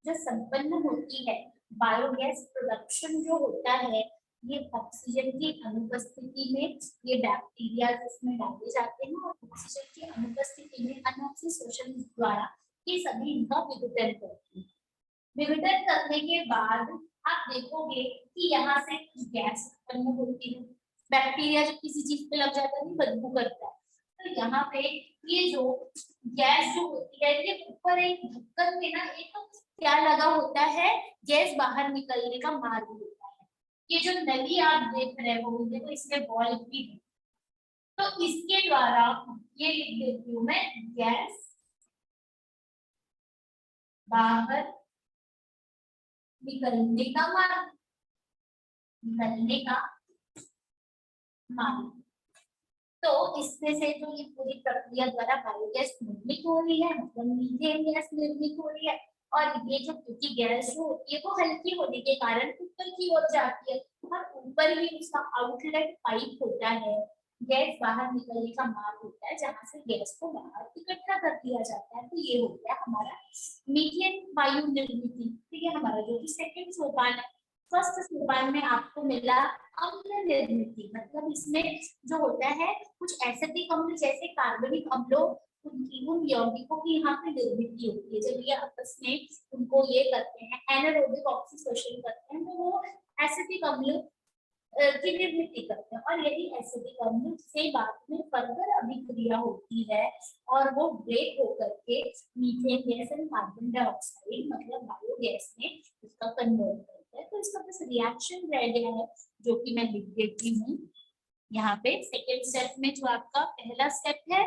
Speaker 1: जो संपन्न होती है, बायोगैस प्रोडक्शन जो होता है, ये ऑक्सीजन की अनुपस्थिति में ये बैक्टीरिया इसमें डाले जाते हैं और ऑक्सीजन की अनुपस्थिति में अनॉक्सी श्वसन द्वारा ये सभी इनका विघटन करते हैं। विघटन करने के बाद आप देखोगे कि यहाँ से गैस उत्पन्न होती है, बैक्टीरिया जब किसी चीज पे लग जाता है बदबू करता है, तो यहाँ पे ये जो गैस जो होती है ये ऊपर एक ढक्कन में ना एक क्या लगा होता है, गैस बाहर निकलने का मार्ग होता है। ये जो नली आप देख रहे हो देखो इसमें बॉल भी है, तो इसके द्वारा ये लिख देती हूँ मैं, गैस बाहर निकलने का मार्ग, निकलने का मार्ग। तो इसमें से जो ये पूरी प्रक्रिया द्वारा बायोगैस निर्मित हो रही है, मतलब मीथेन गैस निर्मित हो रही है, और ये जो क्योंकि गैस जो होती है वो हल्की होने के कारण ऊपर की ओर जाती है, और ऊपर ही उसका आउटलेट पाइप होता है, गैस बाहर निकलने का मार्ग होता है जहां से गैस को बाहर इकट्ठा कर दिया जाता है। तो ये हो गया हमारा मीथेन वायु निर्मिति। तो ये हमारा जो कि सेकंड सोपान है। फर्स्ट सोपान में आपको मिला अम्ल निर्मिति, मतलब इसमें जो होता है कुछ एसिडिक अम्ल जैसे कार्बनिक अम्लों उनकी उन यौगिकों की यहाँ पे निर्मिति होती है, जब ये आपस में उनको ये करते हैं एनारोबिक ऑक्सीडेशन करते हैं तो वो एसिडिक अम्ल की निर्मिति करते हैं, और यही एसिडिक अम्ल से बाद में फर्दर अभिक्रिया होती है और वो ब्रेक होकर के methane gas and carbon dioxide मतलब बायोगैस में उसका कन्वर्ट करता है। तो इसका बस रिएक्शन रह गया है जो कि मैं लिख देती हूँ यहाँ पे। सेकेंड स्टेप में जो आपका पहला स्टेप है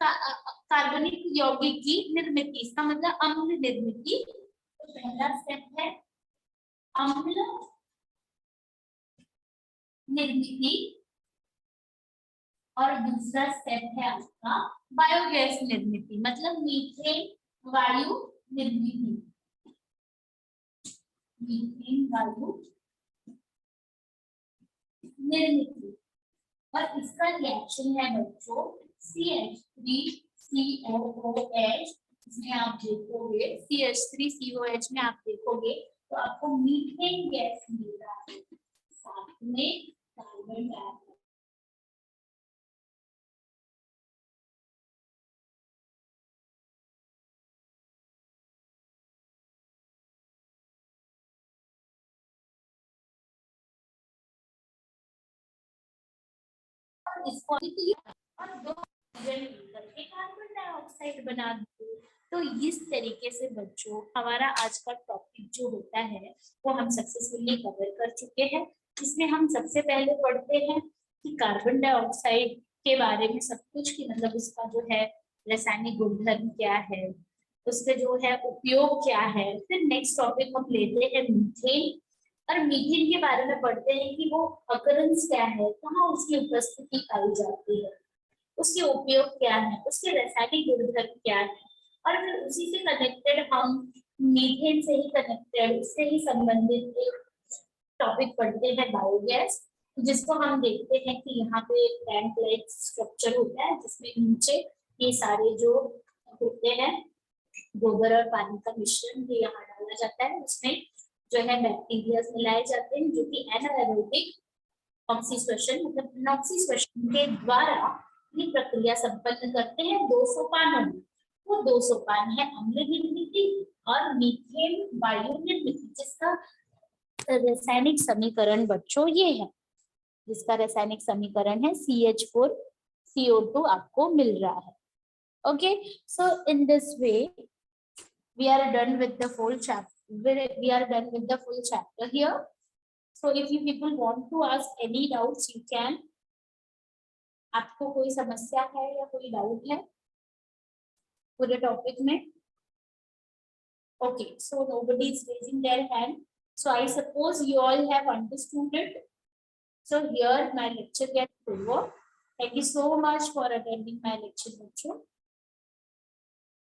Speaker 1: कार्बनिक यौगिक की निर्मिति, इसका मतलब अम्ल निर्मिति। तो पहला स्टेप है अम्ल निर्मिति और दूसरा स्टेप है आपका बायोगैस निर्मिति, मतलब मीथेन वायु निर्मिति, मीथेन वायु निर्मिति। और इसका रिएक्शन है बच्चों CH3COOH। इसमें आप देखोगे CH3COH में आप देखोगे तो आपको मीथेन गैस मिल रहा है, साथ में कार्बन डाइऑक्साइड। इसको और दो ऑक्सीजन मिलकर के कार्बन डाइऑक्साइड बना दो। तो इस तरीके से बच्चों हमारा आज का टॉपिक जो होता है वो हम सक्सेसफुली कवर कर चुके हैं। इसमें हम सबसे पहले पढ़ते हैं कि कार्बन डाइऑक्साइड के बारे में सब कुछ, कि मतलब उसका जो है रासायनिक गुणधर्म क्या है, उसके जो है उपयोग क्या है। फिर नेक्स्ट टॉपिक हम लेते हैं मीथेन, और मीथेन के बारे में पढ़ते हैं कि वो अकरेंस क्या है, कहाँ उसकी उपस्थिति पाई जाती है, उसके उपयोग क्या है, उसके रासायनिक गुणधर्म क्या है। और फिर उसी से कनेक्टेड हम मीथेन से ही कनेक्टेड, उससे ही संबंधित एक टॉपिक पढ़ते हैं बायोगैस, जिसको हम देखते हैं कि यहाँ पे टैंक लाइक स्ट्रक्चर होता है जिसमें नीचे ये सारे जो होते हैं गोबर और पानी का मिश्रण भी यहाँ डाला जाता है, उसमें जो है बैक्टीरिया मिलाए जाते हैं जो कि एनाएरोबिक ऑक्सीडेशन मतलब नॉक्सीडेशन के द्वारा ये प्रक्रिया संपन्न करते हैं 2 सोपानों में। वो 2 सोपान है अम्ल निर्मिति और मीथेन वायु निर्मिति, जिसका रासायनिक समीकरण बच्चों ये है, जिसका रासायनिक समीकरण है CH4CO2 आपको मिल रहा है। Okay, so in this way we are done with the full chapter. We are done with the full chapter here. So if you people want to ask any doubts, you can. आपको कोई समस्या है या कोई doubt है पूरे topic में? Okay, so nobody is raising their hand. So I suppose you all have understood it. So here my lecture gets over. Thank you so much for attending my lecture.